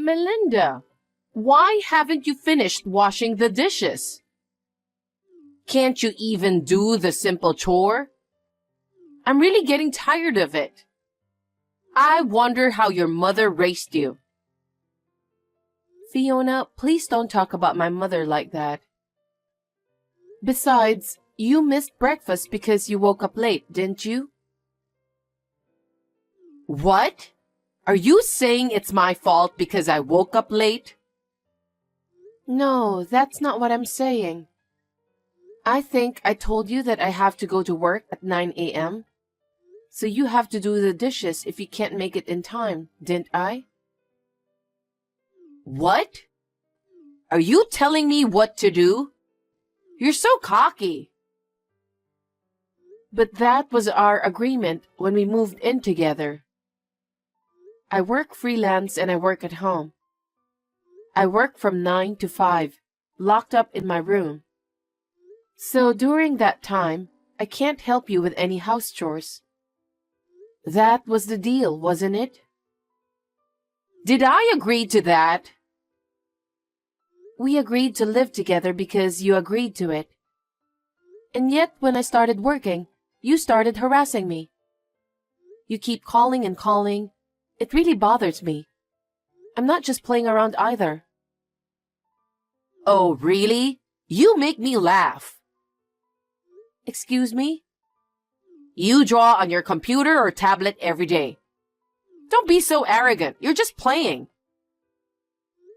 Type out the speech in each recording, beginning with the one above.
Melinda, why haven't you finished washing the dishes? Can't you even do the simple chore? I'm really getting tired of it. I wonder how your mother raised you. Fiona, please don't talk about my mother like that. Besides, you missed breakfast because you woke up late, didn't you? What? Are you saying it's my fault because I woke up late? No, that's not what I'm saying. I think I told you that I have to go to work at 9 a.m. So you have to do the dishes if you can't make it in time, didn't I? What? Are you telling me what to do? You're so cocky. But that was our agreement when we moved in together. I work freelance and I work at home. I work from 9 to 5, locked up in my room. So during that time, I can't help you with any house chores. That was the deal, wasn't it? Did I agree to that? We agreed to live together because you agreed to it. And yet, when I started working, you started harassing me. You keep calling and calling. It really bothers me. I'm not just playing around either. Oh, really? You make me laugh. Excuse me? You draw on your computer or tablet every day. Don't be so arrogant. You're just playing.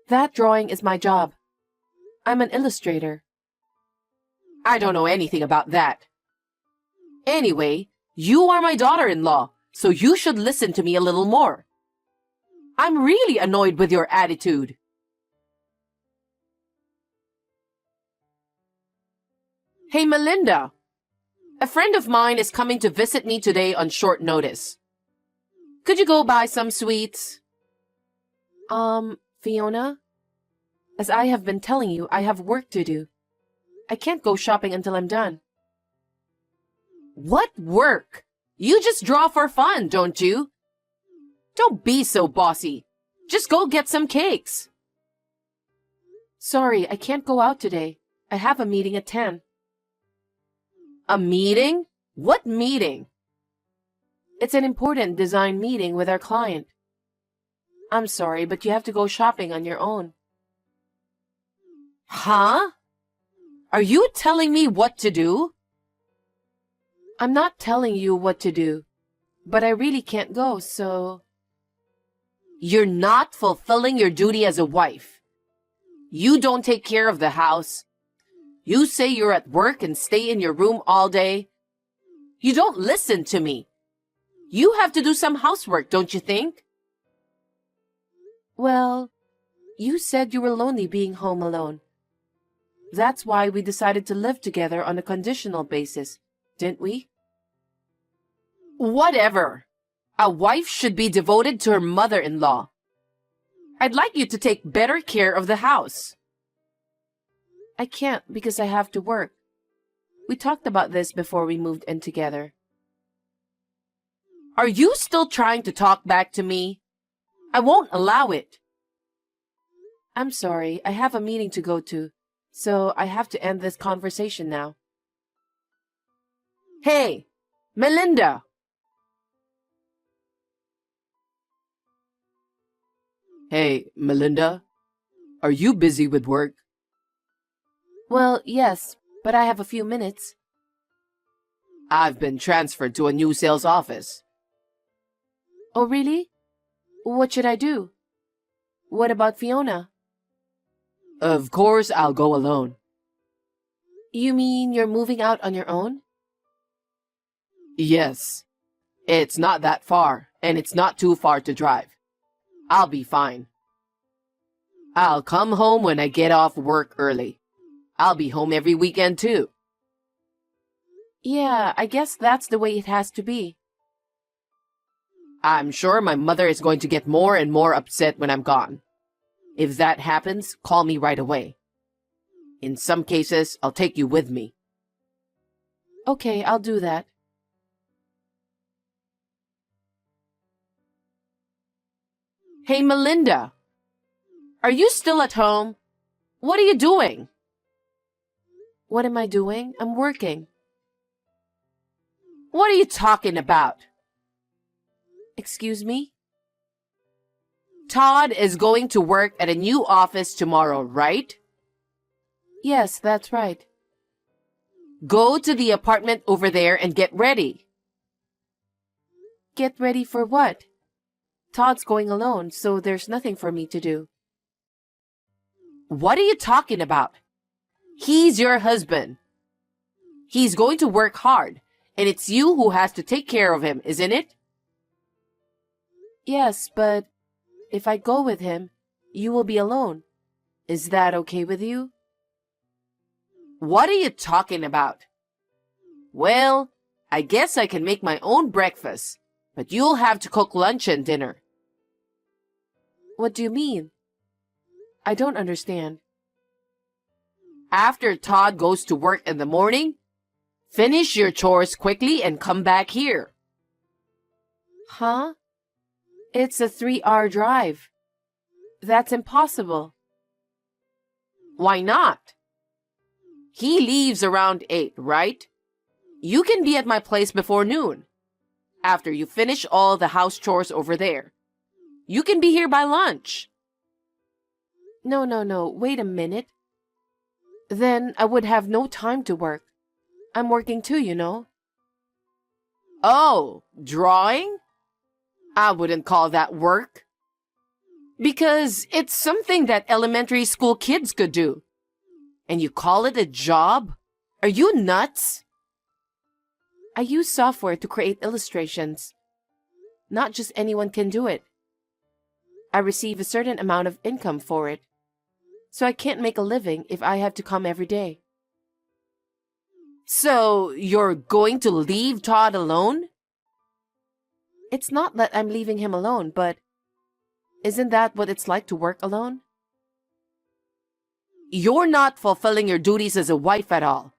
That drawing is my job. I'm an illustrator. I don't know anything about that. Anyway, you are my daughter-in-law, so you should listen to me a little more. I'm really annoyed with your attitude. Hey, Melinda. A friend of mine is coming to visit me today on short notice. Could you go buy some sweets? Fiona? As I have been telling you, I have work to do. I can't go shopping until I'm done. What work? You just draw for fun, don't you? Don't be so bossy. Just go get some cakes. Sorry, I can't go out today. I have a meeting at 10. A meeting? What meeting? It's an important design meeting with our client. I'm sorry, but you have to go shopping on your own. Huh? Are you telling me what to do? I'm not telling you what to do, but I really can't go, so... You're not fulfilling your duty as a wife. You don't take care of the house. You say you're at work and stay in your room all day. You don't listen to me. You have to do some housework, don't you think? Well, you said you were lonely being home alone. That's why we decided to live together on a conditional basis, didn't we? Whatever. A wife should be devoted to her mother-in-law. I'd like you to take better care of the house. I can't because I have to work. We talked about this before we moved in together. Are you still trying to talk back to me? I won't allow it. I'm sorry, I have a meeting to go to, so I have to end this conversation now. Hey, Melinda! Hey, Melinda, are you busy with work? Well, yes, but I have a few minutes. I've been transferred to a new sales office. Oh, really? What should I do? What about Fiona? Of course, I'll go alone. You mean you're moving out on your own? Yes. It's not that far, and it's not too far to drive. I'll be fine. I'll come home when I get off work early. I'll be home every weekend too. Yeah, I guess that's the way it has to be. I'm sure my mother is going to get more and more upset when I'm gone. If that happens, call me right away. In some cases, I'll take you with me. Okay, I'll do that. Hey, Melinda, Are you still at home? What are you doing? What am I doing? I'm working. What are you talking about? Excuse me? Todd is going to work at a new office tomorrow, right? Yes, that's right. Go to the apartment over there and get ready. Get ready for what? Todd's going alone, so there's nothing for me to do. What are you talking about? He's your husband. He's going to work hard, and it's you who has to take care of him, isn't it? Yes, but if I go with him, you will be alone. Is that okay with you? What are you talking about? Well, I guess I can make my own breakfast, but you'll have to cook lunch and dinner. What do you mean? I don't understand. After Todd goes to work in the morning, finish your chores quickly and come back here. Huh? It's a 3-hour drive. That's impossible. Why not? He leaves around 8, right? You can be at my place before noon. After you finish all the house chores over there. You can be here by lunch. No. Wait a minute. Then I would have no time to work. I'm working too, you know. Oh, drawing? I wouldn't call that work. Because it's something that elementary school kids could do. And you call it a job? Are you nuts? I use software to create illustrations. Not just anyone can do it. I receive a certain amount of income for it. So I can't make a living if I have to come every day. So you're going to leave Todd alone? It's not that I'm leaving him alone, but isn't that what it's like to work alone? You're not fulfilling your duties as a wife at all.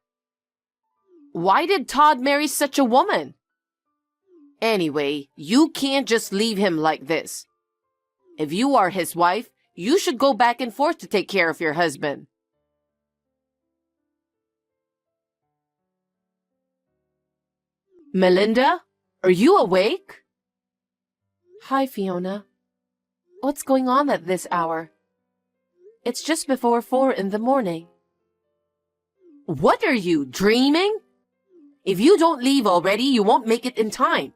Why did Todd marry such a woman? Anyway, you can't just leave him like this. If you are his wife, you should go back and forth to take care of your husband. Melinda, are you awake? Hi, Fiona. What's going on at this hour? It's just before 4 in the morning. What are you, dreaming? If you don't leave already, you won't make it in time.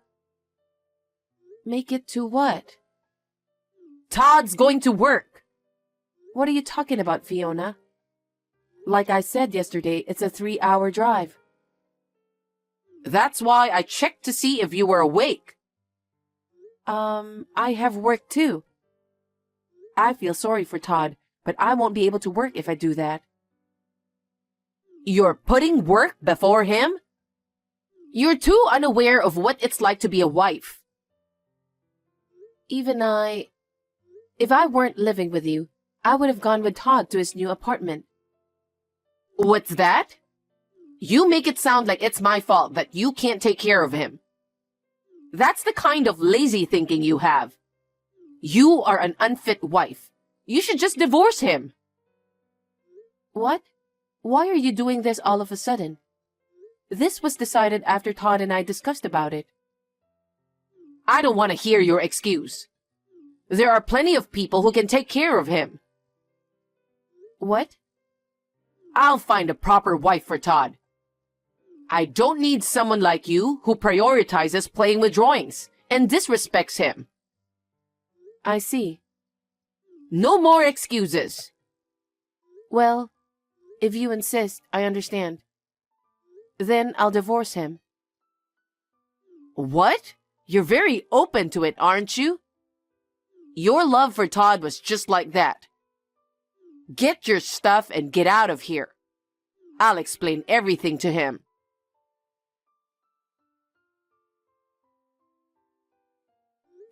Make it to what? Todd's going to work. What are you talking about, Fiona? Like I said yesterday, it's a 3-hour drive. That's why I checked to see if you were awake. I have work too. I feel sorry for Todd, but I won't be able to work if I do that. You're putting work before him? You're too unaware of what it's like to be a wife. If I weren't living with you, I would have gone with Todd to his new apartment. What's that? You make it sound like it's my fault that you can't take care of him. That's the kind of lazy thinking you have. You are an unfit wife. You should just divorce him. What? Why are you doing this all of a sudden? This was decided after Todd and I discussed about it. I don't want to hear your excuse. There are plenty of people who can take care of him. What? I'll find a proper wife for Todd. I don't need someone like you who prioritizes playing with drawings and disrespects him. I see. No more excuses. Well, if you insist, I understand. Then I'll divorce him. What? You're very open to it, aren't you? Your love for Todd was just like that. Get your stuff and get out of here. I'll explain everything to him.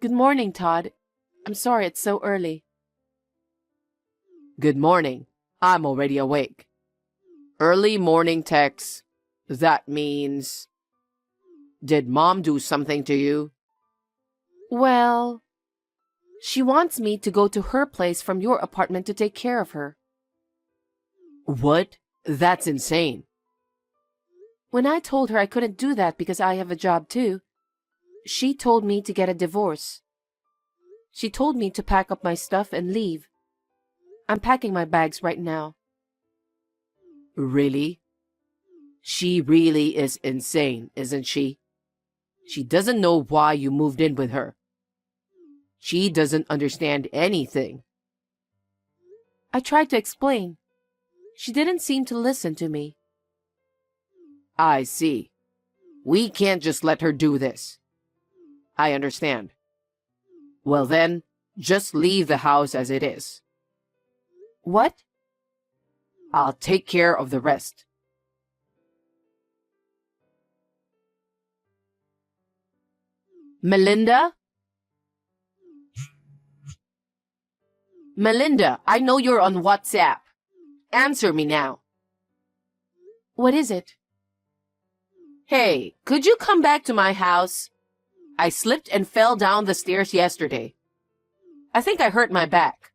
Good morning, Todd. I'm sorry it's so early. Good morning. I'm already awake. Early morning text. That means... Did Mom do something to you? Well, She wants me to go to her place from your apartment to take care of her. What? That's insane. When I told her I couldn't do that because I have a job too, she told me to get a divorce. She told me to pack up my stuff and leave. I'm packing my bags right now. Really? She really is insane, isn't she? She doesn't know why you moved in with her. She doesn't understand anything. I tried to explain. She didn't seem to listen to me. I see. We can't just let her do this. I understand. Well then, just leave the house as it is. What? I'll take care of the rest. Melinda? Melinda, I know you're on WhatsApp. Answer me now. What is it? Hey, could you come back to my house? I slipped and fell down the stairs yesterday. I think I hurt my back.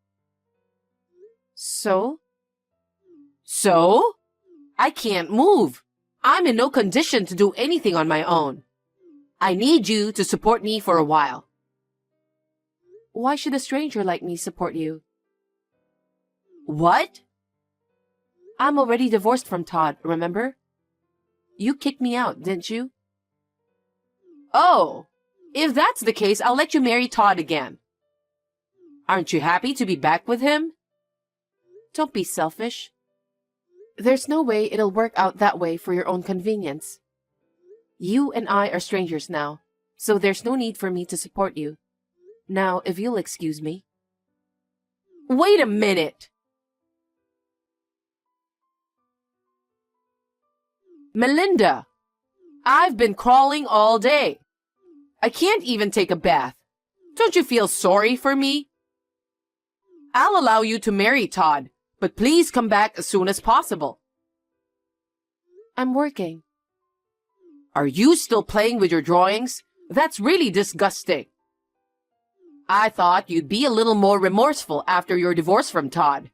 So? So? I can't move. I'm in no condition to do anything on my own. I need you to support me for a while. Why should a stranger like me support you? What? I'm already divorced from Todd, remember? You kicked me out, didn't you? Oh, if that's the case, I'll let you marry Todd again. Aren't you happy to be back with him? Don't be selfish. There's no way it'll work out that way for your own convenience. You and I are strangers now, so there's no need for me to support you. Now, if you'll excuse me. Wait a minute! Melinda, I've been crawling all day. I can't even take a bath. Don't you feel sorry for me? I'll allow you to marry Todd, but please come back as soon as possible. I'm working. Are you still playing with your drawings? That's really disgusting. I thought you'd be a little more remorseful after your divorce from Todd.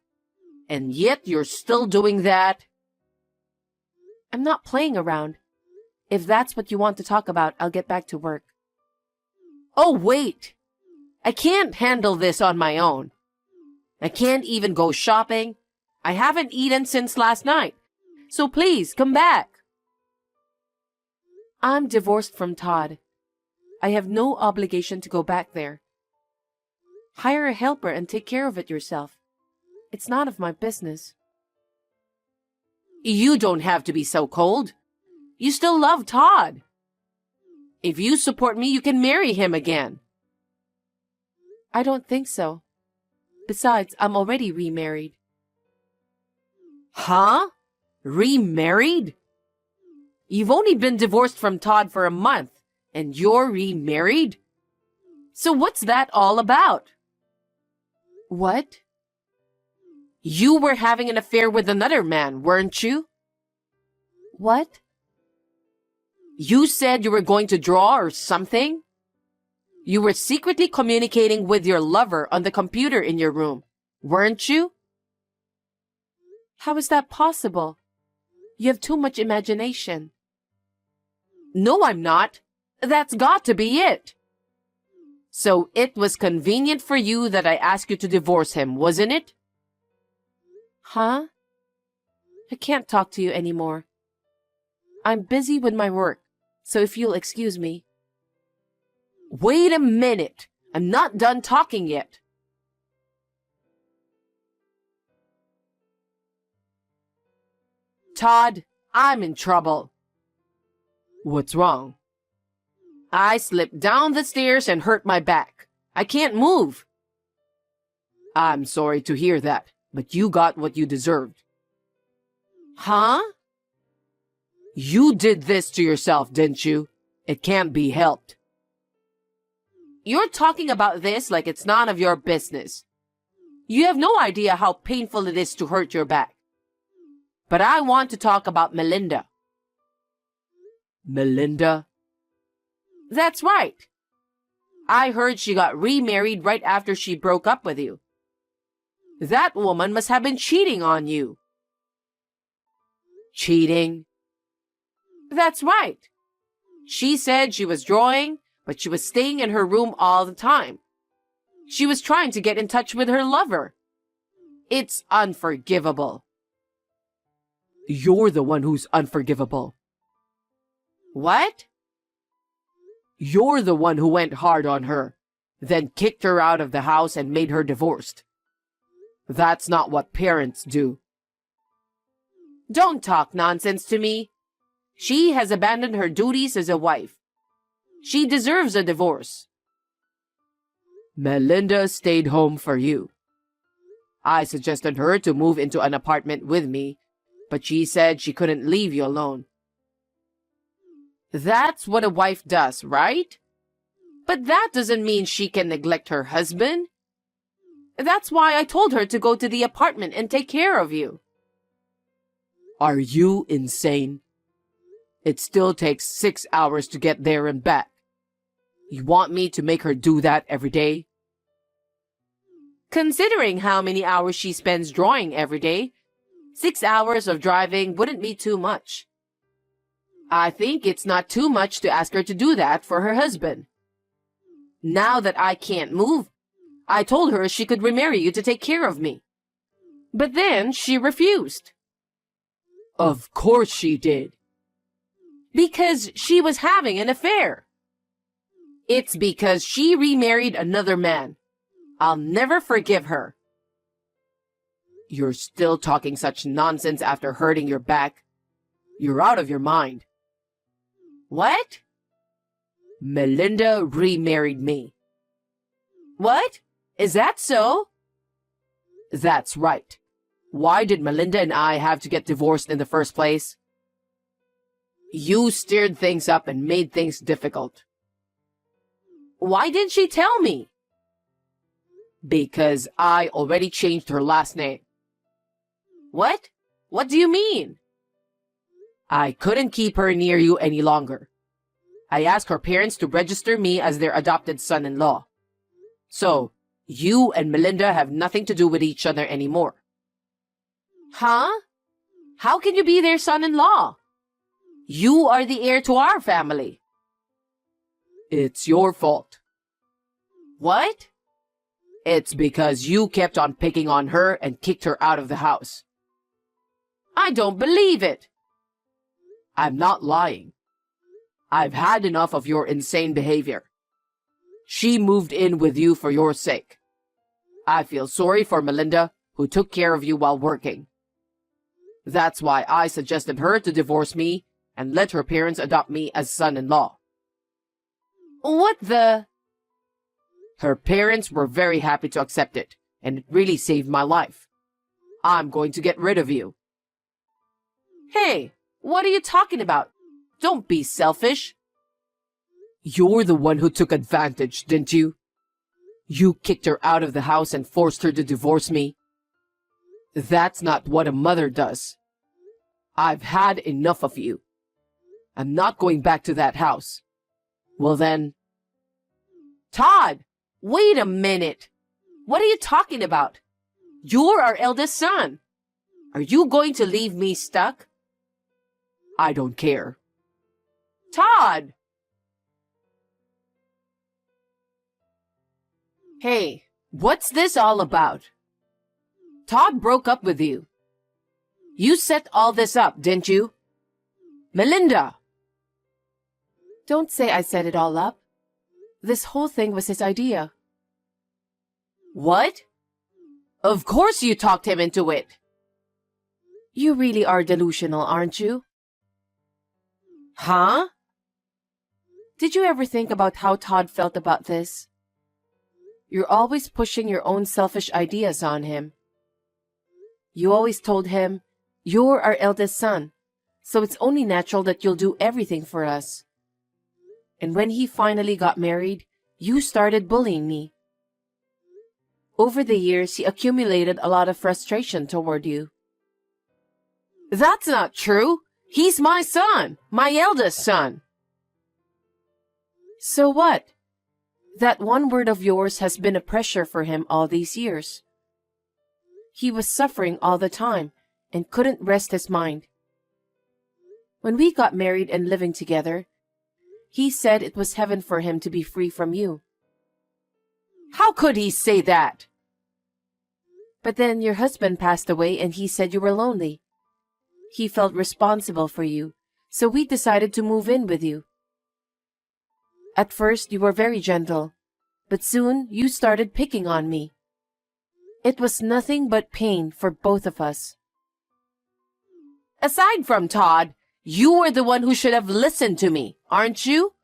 And yet you're still doing that. I'm not playing around. If that's what you want to talk about, I'll get back to work. Oh, wait. I can't handle this on my own. I can't even go shopping. I haven't eaten since last night. So please, come back. I'm divorced from Todd. I have no obligation to go back there. Hire a helper and take care of it yourself. It's none of my business. You don't have to be so cold. You still love Todd. If you support me, you can marry him again. I don't think so. Besides, I'm already remarried. Huh? Remarried? You've only been divorced from Todd for a month, and you're remarried? So what's that all about? What? You were having an affair with another man, weren't you? What? You said you were going to draw or something? You were secretly communicating with your lover on the computer in your room, weren't you? How is that possible? You have too much imagination. No, I'm not. That's got to be it. So it was convenient for you that I asked you to divorce him, wasn't it? Huh? I can't talk to you anymore. I'm busy with my work, so if you'll excuse me. Wait a minute. I'm not done talking yet. Todd, I'm in trouble. What's wrong? I slipped down the stairs and hurt my back. I can't move. I'm sorry to hear that, but you got what you deserved. Huh? You did this to yourself, didn't you? It can't be helped. You're talking about this like it's none of your business. You have no idea how painful it is to hurt your back. But I want to talk about Melinda. Melinda? That's right. I heard she got remarried right after she broke up with you. That woman must have been cheating on you. Cheating? That's right. She said she was drawing, but she was staying in her room all the time. She was trying to get in touch with her lover. It's unforgivable. You're the one who's unforgivable. What? You're the one who went hard on her, then kicked her out of the house and made her divorced. That's not what parents do. Don't talk nonsense to me. She has abandoned her duties as a wife. She deserves a divorce. Melinda stayed home for you. I suggested her to move into an apartment with me, but she said she couldn't leave you alone. That's what a wife does, right? But that doesn't mean she can neglect her husband. That's why I told her to go to the apartment and take care of you. Are you insane? It still takes 6 hours to get there and back. You want me to make her do that every day? Considering how many hours she spends drawing every day, 6 hours of driving wouldn't be too much. I think it's not too much to ask her to do that for her husband. Now that I can't move, I told her she could remarry you to take care of me. But then she refused. Of course she did. Because she was having an affair. It's because she remarried another man. I'll never forgive her. You're still talking such nonsense after hurting your back. You're out of your mind. What? Melinda remarried me. What? Is that so? That's right. Why did Melinda and I have to get divorced in the first place? You stirred things up and made things difficult. Why didn't she tell me? Because I already changed her last name. What? What do you mean? I couldn't keep her near you any longer. I asked her parents to register me as their adopted son-in-law. So, you and Melinda have nothing to do with each other anymore. Huh? How can you be their son-in-law? You are the heir to our family. It's your fault. What? It's because you kept on picking on her and kicked her out of the house. I don't believe it. I'm not lying. I've had enough of your insane behavior. She moved in with you for your sake. I feel sorry for Melinda, who took care of you while working. That's why I suggested her to divorce me and let her parents adopt me as son-in-law. What the? Her parents were very happy to accept it, and it really saved my life. I'm going to get rid of you. Hey, what are you talking about? Don't be selfish. You're the one who took advantage, didn't you? You kicked her out of the house and forced her to divorce me. That's not what a mother does. I've had enough of you. I'm not going back to that house. Well then... Todd, wait a minute. What are you talking about? You're our eldest son. Are you going to leave me stuck? I don't care. Todd! Hey, what's this all about? Todd broke up with you. You set all this up, didn't you? Melinda! Don't say I set it all up. This whole thing was his idea. What? Of course you talked him into it. You really are delusional, aren't you? Huh? Did you ever think about how Todd felt about this? You're always pushing your own selfish ideas on him. You always told him, "You're our eldest son, so it's only natural that you'll do everything for us." And when he finally got married, you started bullying me. Over the years, he accumulated a lot of frustration toward you. That's not true. He's my son, my eldest son. So what? That one word of yours has been a pressure for him all these years. He was suffering all the time and couldn't rest his mind. When we got married and living together, he said it was heaven for him to be free from you. How could he say that? But then your husband passed away and he said you were lonely. He felt responsible for you, so we decided to move in with you. At first, you were very gentle, but soon you started picking on me. It was nothing but pain for both of us. Aside from Todd, you were the one who should have listened to me, aren't you?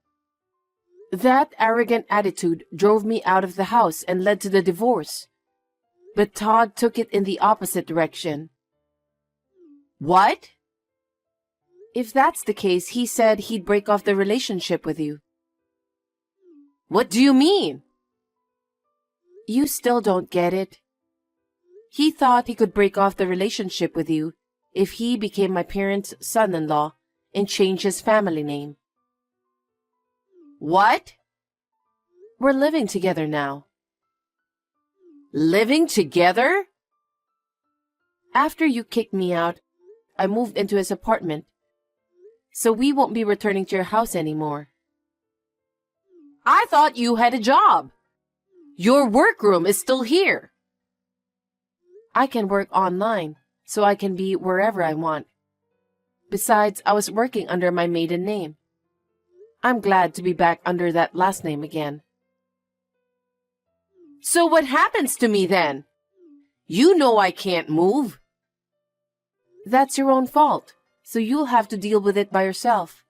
That arrogant attitude drove me out of the house and led to the divorce. But Todd took it in the opposite direction. What? If that's the case, he said he'd break off the relationship with you. What do you mean? You still don't get it. He thought he could break off the relationship with you if he became my parents' son-in-law and changed his family name. What? We're living together now. Living together? After you kicked me out, I moved into his apartment, so we won't be returning to your house anymore. I thought you had a job. Your workroom is still here. I can work online, so I can be wherever I want. Besides, I was working under my maiden name. I'm glad to be back under that last name again. So what happens to me then? You know I can't move. That's your own fault, so you'll have to deal with it by yourself.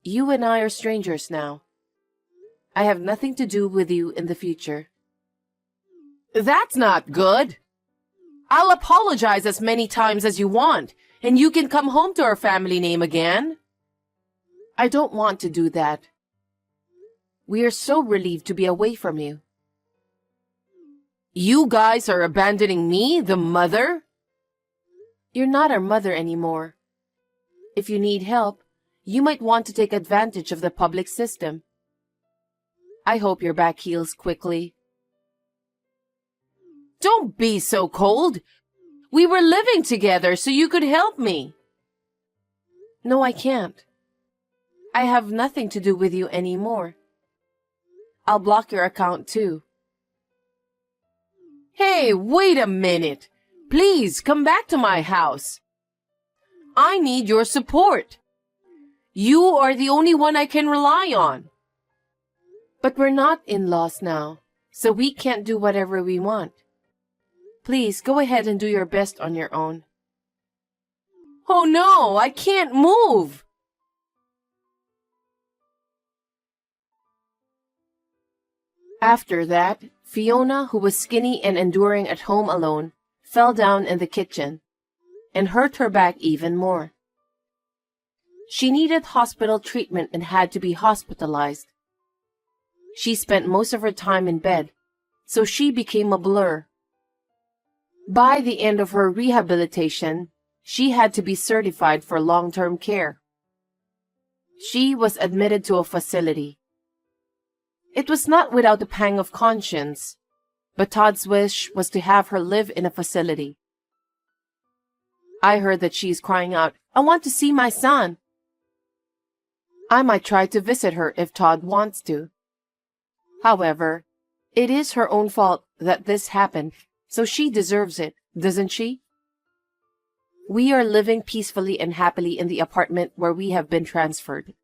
You and I are strangers now. I have nothing to do with you in the future. That's not good. I'll apologize as many times as you want, and you can come home to our family name again. I don't want to do that. We are so relieved to be away from you. You guys are abandoning me, the mother? You're not our mother anymore. If you need help, you might want to take advantage of the public system. I hope your back heals quickly. Don't be so cold. We were living together so you could help me. No, I can't. I have nothing to do with you anymore. I'll block your account too. Hey, wait a minute. Please come back to my house. I need your support. You are the only one I can rely on. But we're not in-laws now, so we can't do whatever we want. Please go ahead and do your best on your own. Oh no, I can't move. After that, Fiona, who was skinny and enduring at home alone, fell down in the kitchen and hurt her back even more. She needed hospital treatment and had to be hospitalized. She spent most of her time in bed, so she became a blur. By the end of her rehabilitation, she had to be certified for long-term care. She was admitted to a facility. It was not without a pang of conscience, but Todd's wish was to have her live in a facility. I heard that she's crying out, "I want to see my son." I might try to visit her if Todd wants to. However, it is her own fault that this happened, so she deserves it, doesn't she? We are living peacefully and happily in the apartment where we have been transferred.